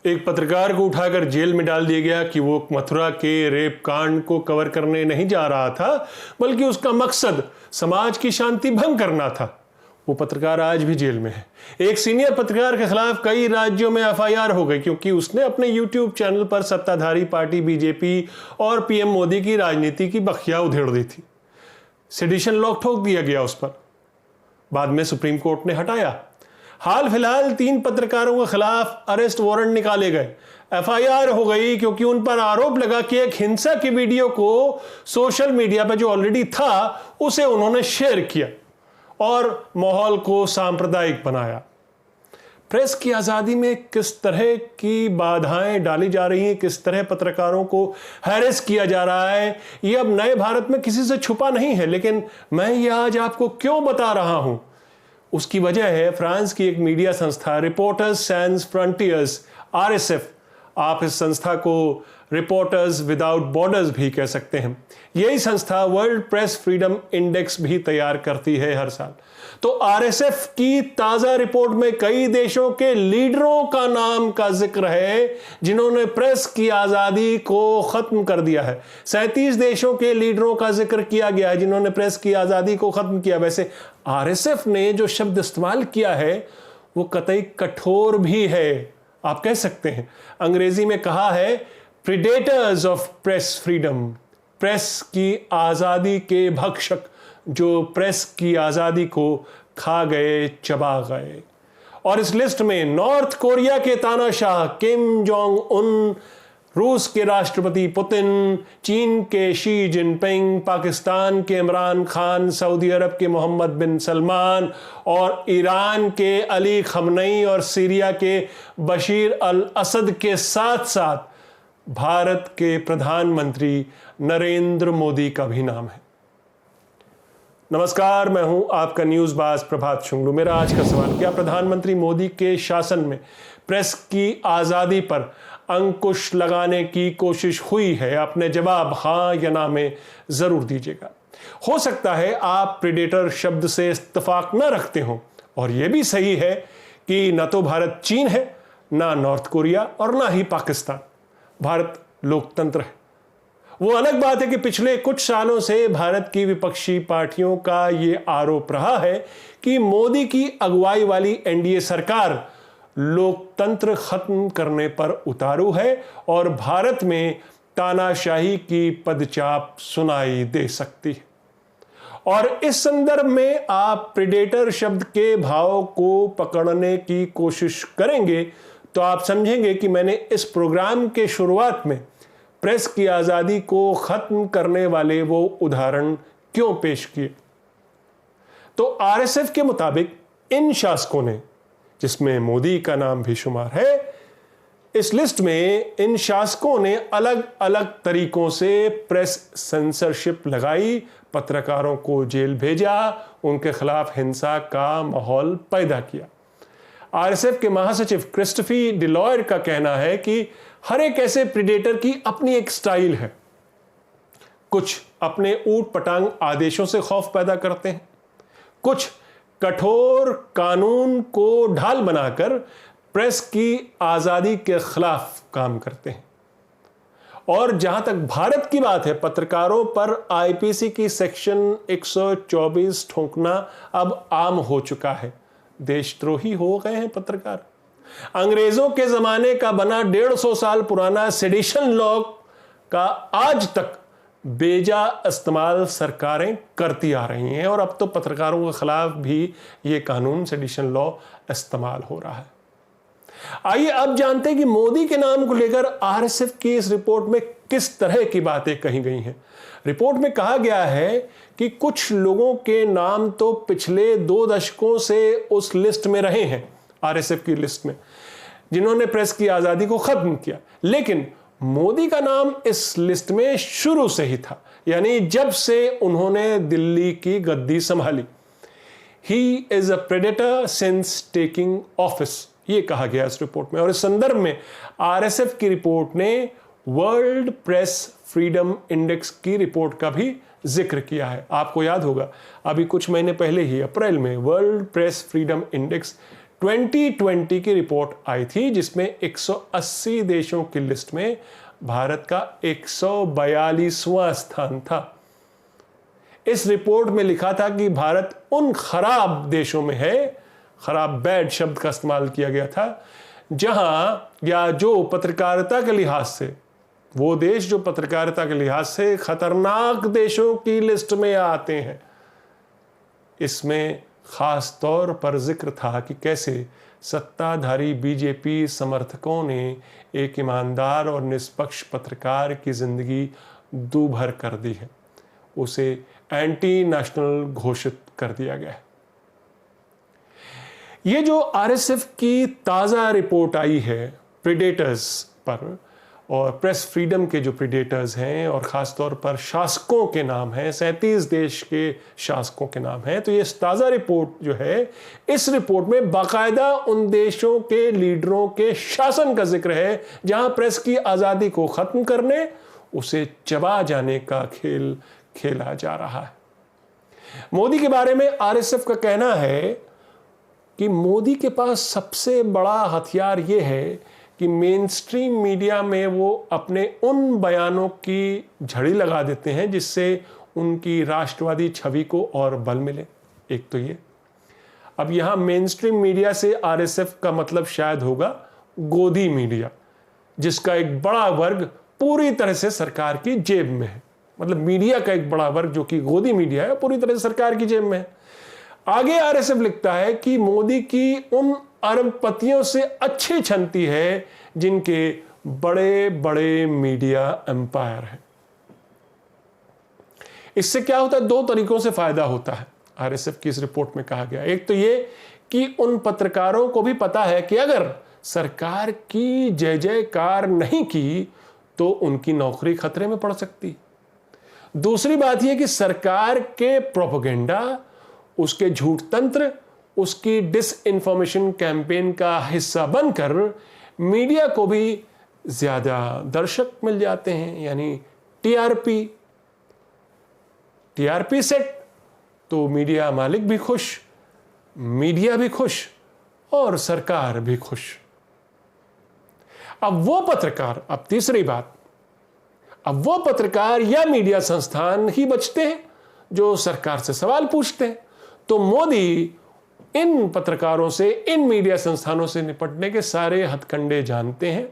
एक पत्रकार को उठाकर जेल में डाल दिया गया कि वो मथुरा के रेप कांड को कवर करने नहीं जा रहा था, बल्कि उसका मकसद समाज की शांति भंग करना था। वो पत्रकार आज भी जेल में है। एक सीनियर पत्रकार के खिलाफ कई राज्यों में एफआईआर हो गई क्योंकि उसने अपने यूट्यूब चैनल पर सत्ताधारी पार्टी बीजेपी और पीएम मोदी की राजनीति की बखिया उधेड़ दी थी। सेडिशन लॉ ठोक दिया गया उस पर, बाद में सुप्रीम कोर्ट ने हटाया। हाल फिलहाल 3 पत्रकारों के खिलाफ अरेस्ट वारंट निकाले गए, एफआईआर हो गई क्योंकि उन पर आरोप लगा कि एक हिंसा की वीडियो को सोशल मीडिया पर जो ऑलरेडी था उसे उन्होंने शेयर किया और माहौल को सांप्रदायिक बनाया। प्रेस की आज़ादी में किस तरह की बाधाएं डाली जा रही हैं, किस तरह पत्रकारों को हैरेस किया जा रहा है, ये अब नए भारत में किसी से छुपा नहीं है। लेकिन मैं ये आज आपको क्यों बता रहा हूं, उसकी वजह है फ्रांस की एक मीडिया संस्था रिपोर्टर्स सैंस फ्रंटियर्स आरएसएफ। आप इस संस्था को रिपोर्टर्स विदाउट बॉर्डर्स भी कह सकते हैं। यही संस्था वर्ल्ड प्रेस फ्रीडम इंडेक्स भी तैयार करती है हर साल। तो आरएसएफ की ताजा रिपोर्ट में कई देशों के लीडरों का नाम का जिक्र है जिन्होंने प्रेस की आजादी को खत्म कर दिया है। 37 देशों के लीडरों का जिक्र किया गया है जिन्होंने प्रेस की आजादी को खत्म किया। वैसे आरएसएफ ने जो शब्द इस्तेमाल किया है वो कतई कठोर भी है, आप कह सकते हैं। अंग्रेजी में कहा है predators of press freedom, press की आजादी के भक्षक जो प्रेस की आजादी को खा गए, चबा गए। और इस लिस्ट में नॉर्थ कोरिया के तानाशाह किम जोंग उन, रूस के राष्ट्रपति पुतिन, चीन के शी जिनपिंग, पाकिस्तान के इमरान खान, सऊदी अरब के मोहम्मद बिन सलमान और ईरान के अली खमनई और सीरिया के बशीर अल असद के साथ साथ भारत के प्रधानमंत्री नरेंद्र मोदी का भी नाम है। नमस्कार, मैं हूं आपका न्यूज़ बाज प्रभात शुंगलू। मेरा आज का सवाल, क्या प्रधानमंत्री मोदी के शासन में प्रेस की आज़ादी पर अंकुश लगाने की कोशिश हुई है? अपने जवाब हाँ या ना में ज़रूर दीजिएगा। हो सकता है आप प्रेडेटर शब्द से इत्तेफाक न रखते हो, और यह भी सही है कि न तो भारत चीन है, ना नॉर्थ कोरिया और ना ही पाकिस्तान। भारत लोकतंत्र है। वो अलग बात है कि पिछले कुछ सालों से भारत की विपक्षी पार्टियों का ये आरोप रहा है कि मोदी की अगुवाई वाली एनडीए सरकार लोकतंत्र खत्म करने पर उतारू है और भारत में तानाशाही की पदचाप सुनाई दे सकती है। और इस संदर्भ में आप प्रेडेटर शब्द के भाव को पकड़ने की कोशिश करेंगे तो आप समझेंगे कि मैंने इस प्रोग्राम के शुरुआत में प्रेस की आज़ादी को खत्म करने वाले वो उदाहरण क्यों पेश किए। तो आरएसएफ के मुताबिक इन शासकों ने, जिसमें मोदी का नाम भी शुमार है, इस लिस्ट में इन शासकों ने अलग अलग तरीकों से प्रेस सेंसरशिप लगाई, पत्रकारों को जेल भेजा, उनके खिलाफ हिंसा का माहौल पैदा किया। आरएसएफ के महासचिव क्रिस्टोफर डिलॉयर का कहना है कि हर एक ऐसे प्रेडेटर की अपनी एक स्टाइल है। कुछ अपने ऊट पटांग आदेशों से खौफ पैदा करते हैं, कुछ कठोर कानून को ढाल बनाकर प्रेस की आजादी के खिलाफ काम करते हैं। और जहां तक भारत की बात है, पत्रकारों पर आईपीसी की सेक्शन 124 ठोंकना अब आम हो चुका है। देशद्रोही हो गए हैं पत्रकार। अंग्रेजों के जमाने का बना 150 साल पुराना सेडिशन लॉ का आज तक बेजा इस्तेमाल सरकारें करती आ रही हैं और अब तो पत्रकारों के खिलाफ भी ये कानून सेडिशन लॉ इस्तेमाल हो रहा है। आइए अब जानते हैं कि मोदी के नाम को लेकर आरएसएफ की इस रिपोर्ट में किस तरह की बातें कही गई हैं। रिपोर्ट में कहा गया है कि कुछ लोगों के नाम तो पिछले 2 दशकों से उस लिस्ट में रहे हैं, आरएसएफ की लिस्ट में, जिन्होंने प्रेस की आजादी को खत्म किया। लेकिन मोदी का नाम इस लिस्ट में शुरू से ही था, यानी जब से उन्होंने दिल्ली की गद्दी संभाली। He is a predator since taking office, ये कहा गया इस रिपोर्ट में। और इस संदर्भ में आरएसएफ की रिपोर्ट ने वर्ल्ड प्रेस फ्रीडम इंडेक्स की रिपोर्ट का भी जिक्र किया है। आपको याद होगा अभी कुछ महीने पहले ही अप्रैल में वर्ल्ड प्रेस फ्रीडम इंडेक्स 2020 की रिपोर्ट आई थी जिसमें 180 देशों की लिस्ट में भारत का 142वां स्थान था। इस रिपोर्ट में लिखा था कि भारत उन खराब देशों में है, खराब बैड शब्द का इस्तेमाल किया गया था, जहां या जो पत्रकारिता के लिहाज से, वो देश जो पत्रकारिता के लिहाज से खतरनाक देशों की लिस्ट में आते हैं। इसमें खास तौर पर जिक्र था कि कैसे सत्ताधारी बीजेपी समर्थकों ने एक ईमानदार और निष्पक्ष पत्रकार की जिंदगी दूभर कर दी है, उसे एंटी नेशनल घोषित कर दिया गया है। ये जो आरएसएफ की ताज़ा रिपोर्ट आई है प्रीडेटर्स पर, और प्रेस फ्रीडम के जो प्रीडेटर्स हैं और ख़ास तौर पर शासकों के नाम हैं, 37 देश के शासकों के नाम हैं, तो ये ताज़ा रिपोर्ट जो है, इस रिपोर्ट में बाकायदा उन देशों के लीडरों के शासन का जिक्र है जहां प्रेस की आज़ादी को ख़त्म करने, उसे चबा जाने का खेल खेला जा रहा है। मोदी के बारे में आरएसएफ का कहना है कि मोदी के पास सबसे बड़ा हथियार यह है कि मेन स्ट्रीम मीडिया में वो अपने उन बयानों की झड़ी लगा देते हैं जिससे उनकी राष्ट्रवादी छवि को और बल मिले। एक तो ये, अब यहां मेन स्ट्रीम मीडिया से आरएसएफ का मतलब शायद होगा गोदी मीडिया, जिसका एक बड़ा वर्ग पूरी तरह से सरकार की जेब में है। मतलब मीडिया का एक बड़ा वर्ग जो कि गोदी मीडिया है, पूरी तरह से सरकार की जेब में है। आगे आरएसएफ लिखता है कि मोदी की उन अरबपतियों से अच्छी छनती है जिनके बड़े बड़े मीडिया एम्पायर हैं। इससे क्या होता है? दो तरीकों से फायदा होता है, आरएसएफ की इस रिपोर्ट में कहा गया। एक तो ये कि उन पत्रकारों को भी पता है कि अगर सरकार की जय जयकार नहीं की तो उनकी नौकरी खतरे में पड़ सकती। दूसरी बात यह कि सरकार के प्रोपेगेंडा, उसके झूठ तंत्र, उसकी डिसइंफॉर्मेशन कैंपेन का हिस्सा बनकर मीडिया को भी ज्यादा दर्शक मिल जाते हैं, यानी टीआरपी सेट, तो मीडिया मालिक भी खुश, मीडिया भी खुश और सरकार भी खुश। अब वो पत्रकार, अब तीसरी बात, अब वो पत्रकार या मीडिया संस्थान ही बचते हैं जो सरकार से सवाल पूछते हैं। तो मोदी इन पत्रकारों से, इन मीडिया संस्थानों से निपटने के सारे हथकंडे जानते हैं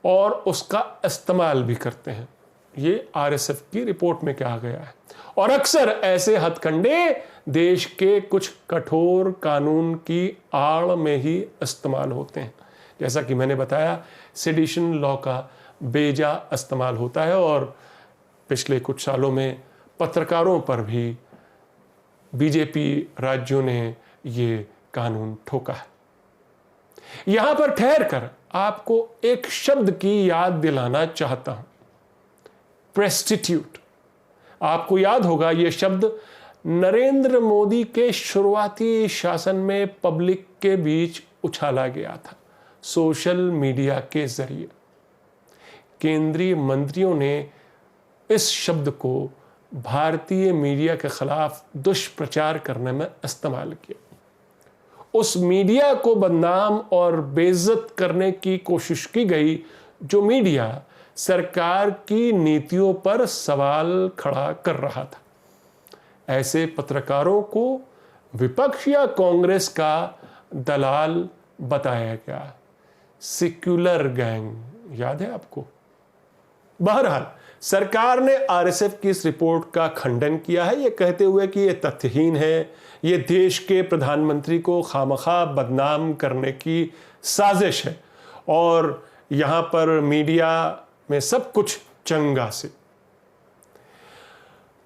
और उसका इस्तेमाल भी करते हैं। ये आरएसएफ की रिपोर्ट में कहा गया है। और अक्सर ऐसे हथकंडे देश के कुछ कठोर कानून की आड़ में ही इस्तेमाल होते हैं। जैसा कि मैंने बताया, सेडिशन लॉ का बेजा इस्तेमाल होता है और पिछले कुछ सालों में पत्रकारों पर भी बीजेपी राज्यों ने ये कानून ठोका है। यहां पर ठहर कर आपको एक शब्द की याद दिलाना चाहता हूं, प्रेस्टिट्यूट। आपको याद होगा ये शब्द नरेंद्र मोदी के शुरुआती शासन में पब्लिक के बीच उछाला गया था, सोशल मीडिया के जरिए। केंद्रीय मंत्रियों ने इस शब्द को भारतीय मीडिया के खिलाफ दुष्प्रचार करने में इस्तेमाल किया। उस मीडिया को बदनाम और बेइज्जत करने की कोशिश की गई जो मीडिया सरकार की नीतियों पर सवाल खड़ा कर रहा था। ऐसे पत्रकारों को विपक्ष या कांग्रेस का दलाल बताया गया, सेक्युलर गैंग, याद है आपको? बहरहाल सरकार ने आरएसएफ की इस रिपोर्ट का खंडन किया है, ये कहते हुए कि ये तथ्यहीन है, ये देश के प्रधानमंत्री को खामखा बदनाम करने की साजिश है और यहां पर मीडिया में सब कुछ चंगा से।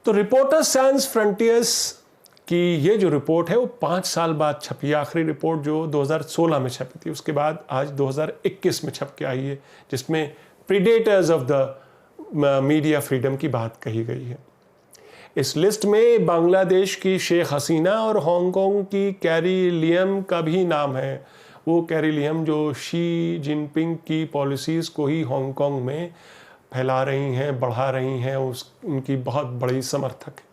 तो रिपोर्टर्स सैंस फ्रंटियर्स की ये जो रिपोर्ट है वो 5 साल बाद छपी। आखिरी रिपोर्ट जो 2016 में छपी थी, उसके बाद आज 2021 में छप के आई है, जिसमें predators of the media freedom की बात कही गई है। इस लिस्ट में बांग्लादेश की शेख हसीना और हांगकांग की कैरी लियम का भी नाम है। वो कैरी लियम जो शी जिनपिंग की पॉलिसीज़ को ही हांगकांग में फैला रही हैं, बढ़ा रही हैं, उनकी बहुत बड़ी समर्थक है।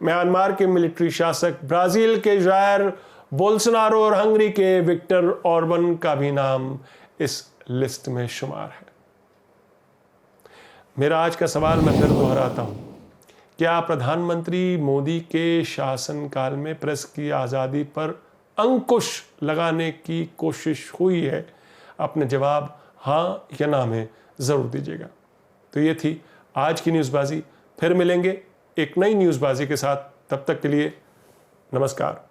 म्यांमार के मिलिट्री शासक, ब्राज़ील के जायर बोल्सोनारो और हंगरी के विक्टर ऑर्बन का भी नाम इस लिस्ट में शुमार है। मेरा आज का सवाल मैं फिर दोहराता हूं, क्या प्रधानमंत्री मोदी के शासनकाल में प्रेस की आज़ादी पर अंकुश लगाने की कोशिश हुई है? अपने जवाब हाँ या ना में ज़रूर दीजिएगा। तो ये थी आज की न्यूज़बाजी। फिर मिलेंगे एक नई न्यूज़बाजी के साथ। तब तक के लिए नमस्कार।